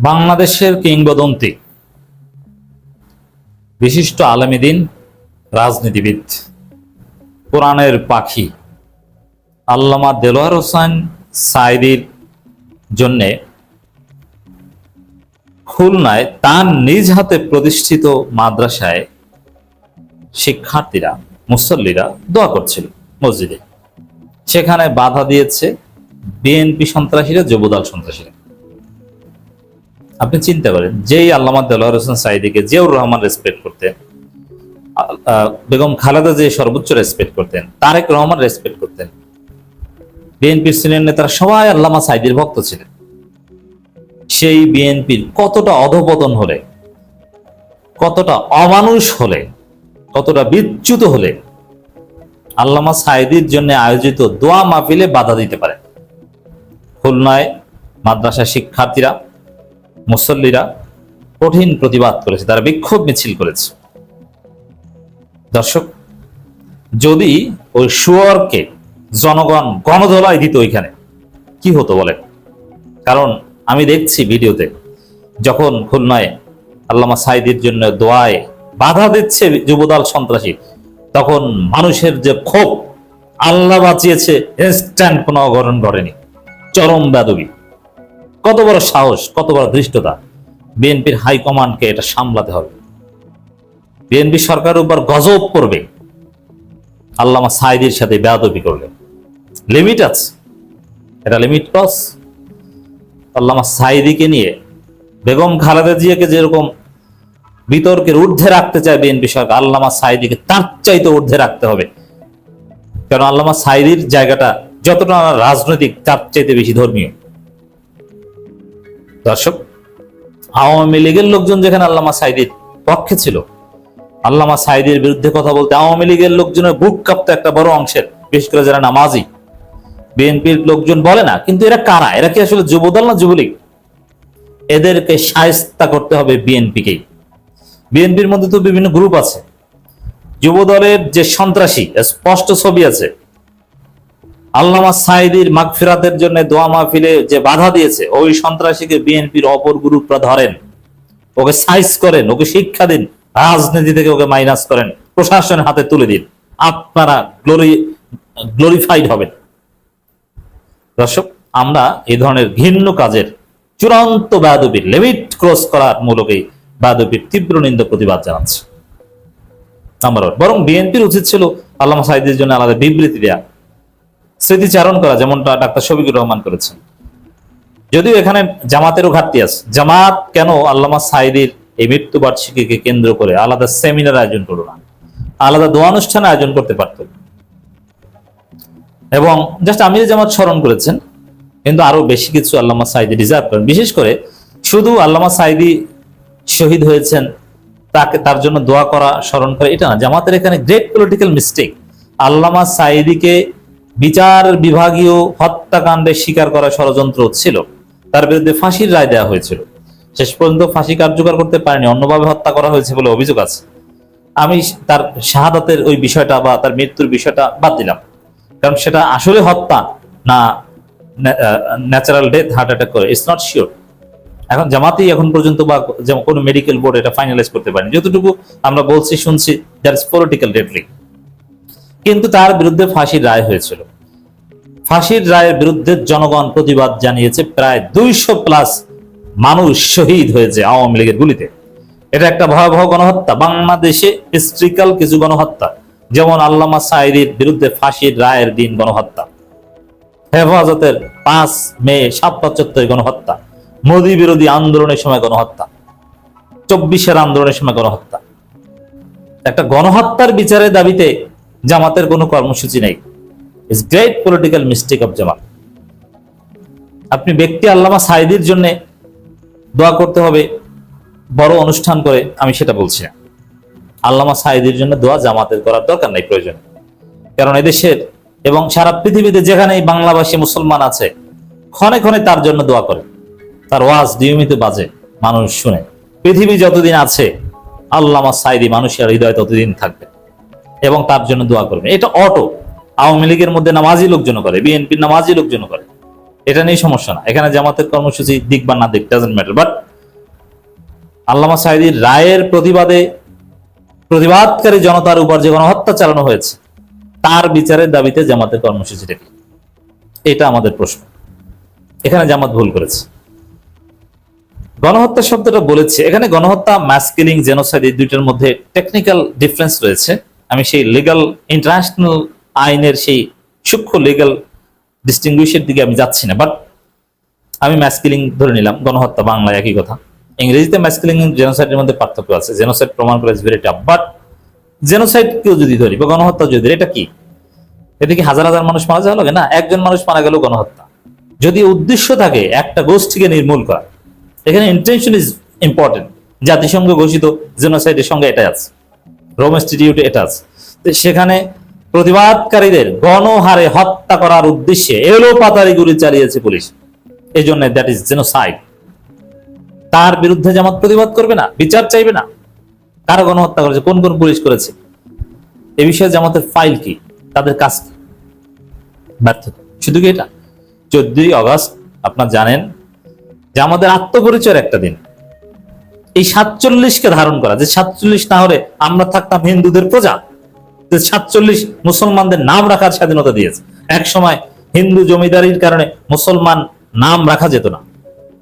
বাংলাদেশের কিংবদন্তি বিশিষ্ট আলেম দ্বীন, রাজনীতিবিদ, কোরআনের পাখি আল্লামা দেলোয়ার হোসেন সাঈদীর জন্যে খুলনায় তার নিজ হাতে প্রতিষ্ঠিত মাদ্রাসায় শিক্ষার্থীরা, মুসল্লিরা দোয়া করছিল মসজিদে। সেখানে বাধা দিয়েছে বিএনপি সন্ত্রাসীরা, যুবদল সন্ত্রাসীরা। আপনি চিন্তা করেন, যেই আল্লামা দেলোয়ার হোসেন সাঈদীকে জিয়াউর রহমান রেসপেক্ট করতেন, বেগম খালেদা যে সর্বোচ্চ রেসপেক্ট করতেন, তারেক রহমান রেসপেক্ট করতেন, বিএনপির সিনিয়র নেতারা সবাই আল্লামা সাঈদীর ভক্ত ছিলেন। সেই বিএনপির কতটা অধপতন হলে, কতটা অমানুষ হলে, কতটা বিচ্যুত হলে আল্লামা সাঈদীর জন্য আয়োজিত দোয়া মাহফিলে বাধা দিতে পারে? খুলনায় মাদ্রাসা শিক্ষার্থীরা, মুসল্লিরা কঠিন প্রতিবাদ করেছে, তারা বিক্ষোভ মিছিল করেছে। দর্শক, যদি ওই শুয়োরকে জনগণ গণধোলাই দিত ওইখানে, কি হতো বলেন? কারণ আমি দেখছি ভিডিওতে, যখন খুলনায় আল্লামা সাঈদীর জন্য দোয়ায় বাধা দিচ্ছে যুবদল সন্ত্রাসী, তখন মানুষের যে ক্ষোভ, আল্লাহ বাঁচিয়েছে, ইনস্ট্যান্ট কোনো অঘটন ঘটেনি। চরম বেয়াদবি, কত বড় সাহস, কত বড় ধৃষ্টতা! বিএনপির হাইকমান্ডকে এটা সামলাতে হবে। বিএনপি সরকারের উপর গজব পড়বে আল্লামা সাঈদীর সাথে বেয়াদবি করলে। লিমিট আছে, এটা লিমিট ক্রস। আল্লামা সাঈদীকে নিয়ে বেগম খালেদা জিয়াকে যেরকম বিতর্কের ঊর্ধ্বে রাখতে চায় বিএনপি সরকার, আল্লামা সাঈদীকে তার চাইতে ঊর্ধ্বে রাখতে হবে। কারণ আল্লামা সাঈদীর জায়গাটা যতটা রাজনৈতিক, তার চাইতে বেশি ধর্মীয়। দর্শক, আওয়ামী লীগের লোকজন যেখানে আল্লামা সাঈদীর পক্ষে ছিল, আল্লামা সাঈদীর বিরুদ্ধে কথা বলতে আওয়ামী লীগের লোকজনের বুক কাঁপতো একটা বড় অংশের, বিশেষ করে যারা নামাজি। বিএনপির লোকজন বলে না, কিন্তু এরা কারা? এরা কি আসলে যুবদল না যুবলীগ? এদেরকে শায়েস্তা করতে হবে বিএনপিকেই। বিএনপির মধ্যে তো বিভিন্ন গ্রুপ আছে। যুবদলের যে সন্ত্রাসী, স্পষ্ট ছবি আছে। আল্লামা সাঈদীর মাগফিরাতের জন্য দোয়া মাহফিলে যে বাধা দিয়েছে, ওই সন্ত্রাসীকে বিএনপির অপর গ্রুপরা ধরেন, ওকে সাইজ করেন, ওকে শিক্ষা দিন, রাজনীতি থেকে ওকে মাইনাস করেন, প্রশাসনের হাতে তুলে দিন। আপনারা গ্লোরিফাইড হবেন। দর্শক, আমরা এই ধরনের ঘৃণ্য কাজের, চূড়ান্ত বেয়াদবির, লিমিট ক্রস করার মূলকেই বেয়াদবির তীব্র নিন্দা প্রতিবাদ জানাচ্ছি। Number one. বরং বিএনপির উচিত ছিল আল্লামা সাঈদীর জন্য আলাদা বিবৃতি দেয়া, স্মৃতিচারণ করা, যেমনটা ডাক্তার শফিকুর রহমান করেছেন। যদিও এখানে জামাতেরও ঘাটতি আছে। জামাত কেন আল্লামা সাঈদীর এই মৃত্যুবার্ষিকীকে কেন্দ্র করে আলাদা সেমিনার আয়োজন করলো না, আলাদা দোয়া অনুষ্ঠান আয়োজন করতে পারত? এবং জাস্ট আমির জামাত স্মরণ করেছেন, কিন্তু আরো বেশি কিছু আল্লামা সাঈদী ডিজার্ভ করেন। বিশেষ করে শুধু আল্লামা সাঈদী শহীদ হয়েছেন, তাকে, তার জন্য দোয়া করা, স্মরণ করা, এটা না। জামাতের এখানে গ্রেট পলিটিক্যাল মিস্টেক। আল্লামা সাঈদীকে বিচার বিভাগীয় হত্যাকাণ্ডে স্বীকার করা ষড়যন্ত্র ছিল, তার বিরুদ্ধে ফাঁসির রায় দেওয়া হয়েছিল। শেষ পর্যন্ত ফাঁসি কার্যকর করতে পারেনি, অন্যভাবে হত্যা করা হয়েছে বলে অভিযোগ আছে। আমি তার শাহাদাতের ওই বিষয়টা বা তার মৃত্যুর বিষয়টা বাদ দিলাম, কারণ সেটা আসলে হত্যা না ন্যাচারাল ডেথ, হার্ট অ্যাটাক করে, ইটস নট শিওর। এখন জামাতেই এখন পর্যন্ত বা কোনো মেডিকেল বোর্ড এটা ফাইনালাইজ করতে পারেনি। যতটুকু আমরা বলছি, শুনছি, দ্যাট ইজ পলিটিক্যাল ডেডলি। কিন্তু তার বিরুদ্ধে ফাঁসির রায় হয়েছিল। ফাঁসির রায়ের বিরুদ্ধে জনগণ প্রতিবাদ জানিয়েছে। প্রায় 200+ মানুষ শহীদ হয়েছে আওয়ামী লীগের গুলিতে। এটা একটা ভয়াবহ গণহত্যা। বাংলাদেশে হিস্ট্রিক্যাল কিছু গণহত্যা, যেমন আল্লামা সাঈদীর বিরুদ্ধে ফাঁসির রায়ের দিন গণহত্যা, হেফাজতের 5 মে ৭৭ গণহত্যা, মোদী বিরোধী আন্দোলনের সময় গণহত্যা, 24-এর আন্দোলনের সময় গণহত্যা। একটা গণহত্যার বিচারের দাবিতে জামাতের কোনো কর্মসূচি নেই। It's great political mistake of Jamaat. আপনি ব্যক্তি আল্লামা সাঈদীর জন্য দোয়া করতে হবে বড় অনুষ্ঠান করে, আমি সেটা বলছি না। আল্লামা সাঈদীর জন্য দোয়া জামাতের করার দরকার নাই, প্রয়োজন। কারণ এদেশের এবং সারা পৃথিবীতে যেখানেই বাংলাভাষী মুসলমান আছে, ক্ষণে ক্ষণে তার জন্য দোয়া করে, তার ওয়াজ নিয়মিত বাজে, মানুষ শুনে। পৃথিবী যতদিন আছে, আল্লামা সাঈদী মানুষের হৃদয় ততদিন থাকবে এবং তার জন্য দোয়া করবে। এটা অটো। আওয়ামী লীগের মধ্যে নামাজি লোকজন করে, বিএনপির নামাজি লোকজন করে, এটা নিয়ে সমস্যা না। এখানে জামাতের কর্মসূচি দিক বা না দিক, ডাজন্ট ম্যাটার। বাট আল্লামা সাঈদীর রায়ের প্রতিবাদকারী জনতার উপর যে গণহত্যা চালানো হয়েছে তার বিচারের দাবিতে জামাতের কর্মসূচিটা কি, এটা আমাদের প্রশ্ন। এখানে জামাত ভুল করেছে। গণহত্যা শব্দটা বলেছে, এখানে গণহত্যা, মাস কিলিং, জেনোসাইড, এই দুইটার মধ্যে টেকনিক্যাল ডিফারেন্স রয়েছে। আমি সেই লিগ্যাল ইন্টারন্যাশনাল আইনের সেই সূক্ষ্ম লিগ্যাল ডিস্টিংগুইশের দিকে আমি যাচ্ছি না, বাট আমি মাস কিলিং ধরে নিলাম, গণহত্যা বাংলায় একই কথা। ইংরেজিতে মাস কিলিং জেনোসাইডের মধ্যে পার্থক্য আছে। জেনোসাইড প্রমাণ করা is very tough, but genocide কেউ যদি ধরি বা গণহত্যা যদি ধরি, এটা কি? এটা কি হাজার হাজার মানুষ মারা যাওয়া লাগে? না, একজন মানুষ মারা গেল গণহত্যা। যদি উদ্দেশ্য থাকে একটা গোষ্ঠীকে নির্মূল করা, এখানে ইন্টেনশন ইজ ইম্পর্টেন্ট। জাতিসংঘ ঘোষিত জেনোসাইডের সঙ্গে এটা আছে, রোম ইনস্টিটিউটে এটা আছে। সেখানে প্রতিবাদকারীদের গণহারে হত্যা করার উদ্দেশ্যে এলো পাতারি গুলি চালিয়েছে পুলিশ, এই জন্য দ্যাট ইজ জেনোসাইড। তার বিরুদ্ধে জামাত প্রতিবাদ করবে না, বিচার চাইবে না? কারা গণহত্যা করেছে, কোন কোন পুলিশ করেছে, এ বিষয়ে জামাতের ফাইল কি, তাদের কাজ কি? ব্যর্থতা। শুধু কি এটা? 14ই আগস্ট আপনারা জানেন যে আমাদের আত্মপরিচয়ের একটা দিন। এই 47কে ধারণ করা, যে 47 না হলে আমরা থাকতাম হিন্দুদের প্রজা, যে 47 মুসলমানদের নাম রাখার স্বাধীনতা দিয়েছে। এক সময় হিন্দু জমিদারির কারণে মুসলমান নাম রাখা যেত না,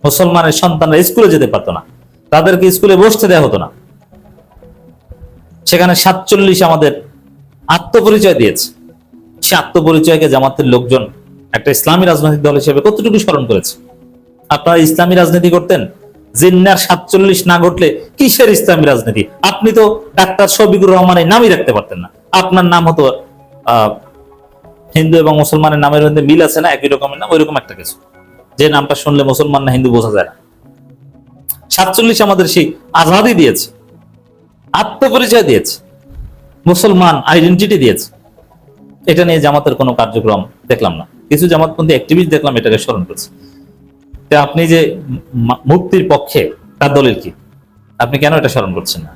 মুসলমানের সন্তানরা স্কুলে যেতে পারতো না, তাদেরকে স্কুলে বসতে দেওয়া হতো না। সেখানে 47 আমাদের আত্মপরিচয় দিয়েছে। সে আত্মপরিচয়কে জামাতের লোকজন একটা ইসলামী রাজনৈতিক দল হিসেবে কতটুকু স্মরণ করেছে? আপনারা ইসলামী রাজনীতি করতেন, জিন্নার 47 না ঘটলে কিসের ইসলামী রাজনীতি? আপনি তো ডাক্তার শফিকুর রহমানের নামই রাখতে পারতেন না, আপনার নাম হতো হিন্দু এবং মুসলমানের নামের মধ্যে মিল আছে না, একই রকমের নাম, ওইরকম একটা কিছু, যে নামটা শুনলে মুসলমান না হিন্দু বোঝা যায় না। 47 আমাদের সেই আজাদি দিয়েছে, আত্মপরিচয় দিয়েছে, মুসলমান আইডেন্টিটি দিয়েছে। এটা নিয়ে জামাতের কোনো কার্যক্রম দেখলাম না। কিছু জামাতপন্থী অ্যাক্টিভিস্ট দেখলাম এটাকে স্মরণ করছে। আপনি যে মুক্তির পক্ষে, তার দলিল কি? আপনি কেন এটা স্মরণ করছেন না?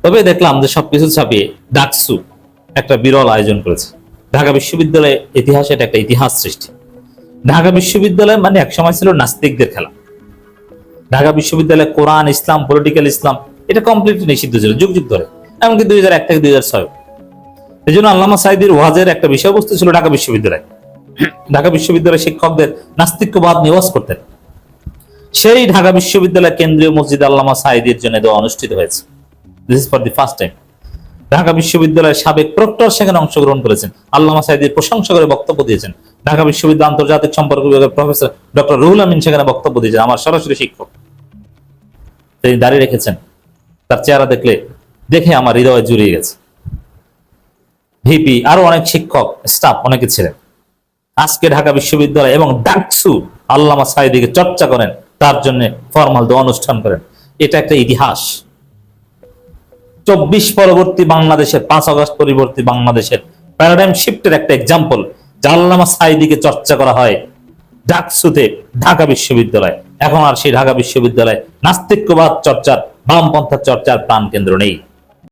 তবে দেখলাম যে সবকিছু ছাপিয়ে ডাকসু একটা বিরল আয়োজন করেছে। ঢাকা বিশ্ববিদ্যালয়ে ইতিহাসে এটা একটা ইতিহাস সৃষ্টি। ঢাকা বিশ্ববিদ্যালয় মানে একসময় ছিল নাস্তিকদের খেলা। ঢাকা বিশ্ববিদ্যালয়ে কোরআন, ইসলাম, পলিটিক্যাল ইসলাম এটা কমপ্লিটলি নিষিদ্ধ ছিল যুগ যুগ ধরে, এমনকি 2001 থেকে 2006। এই জন্য আল্লামা সাঈদীর ওয়াজের একটা বিষয়বস্তু ছিল ঢাকা বিশ্ববিদ্যালয়। ঢাকা বিশ্ববিদ্যালয়ের শিক্ষকদের নাস্তিক্যবাদ নিবাস করতেন। সেই ঢাকা বিশ্ববিদ্যালয় কেন্দ্রীয় মসজিদ আল্লামা সাঈদীর জন্য দেওয়া অনুষ্ঠিত হয়েছে। This is for the first time. Dhaka বিশ্ববিদ্যালয়ের সাবেক প্রক্টর সেখানে অংশগ্রহণ করেছেন, আল্লামা সাঈদীর প্রশংসা করে বক্তব্য দিয়েছেন। ঢাকা বিশ্ববিদ্যালয় আন্তর্জাতিক সম্পর্ক বিভাগের প্রফেসর ডক্টর রুহুল আমিন সেখানে বক্তব্য দিয়েছেন, আমার সরাসরি শিক্ষক। তিনি দাঁড়িয়ে রেখেছেন, তার চেহারা দেখে আমার হৃদয় জুড়িয়ে গেছে। ভিপি, আরো অনেক শিক্ষক, স্টাফ অনেকে ছিলেন। আজকে ঢাকা বিশ্ববিদ্যালয় এবং ডাকসু আল্লামা সাঈদীকে চর্চা করেন, তার জন্য ফরমাল দোয়া অনুষ্ঠান করেন। এটা একটা ইতিহাস। 24 পরবর্তী বাংলাদেশের, 5 আগস্ট পরবর্তী বাংলাদেশের প্যারাডাইম শিফটের একটা এক্সাম্পল, যে আল্লামা সাঈদীকে চর্চা করা হয় ডাকসুতে, ঢাকা বিশ্ববিদ্যালয়। এখন আর সেই ঢাকা বিশ্ববিদ্যালয় নাস্তিক্যবাদ চর্চার, বামপন্থা চর্চার প্রাণ কেন্দ্র নেই।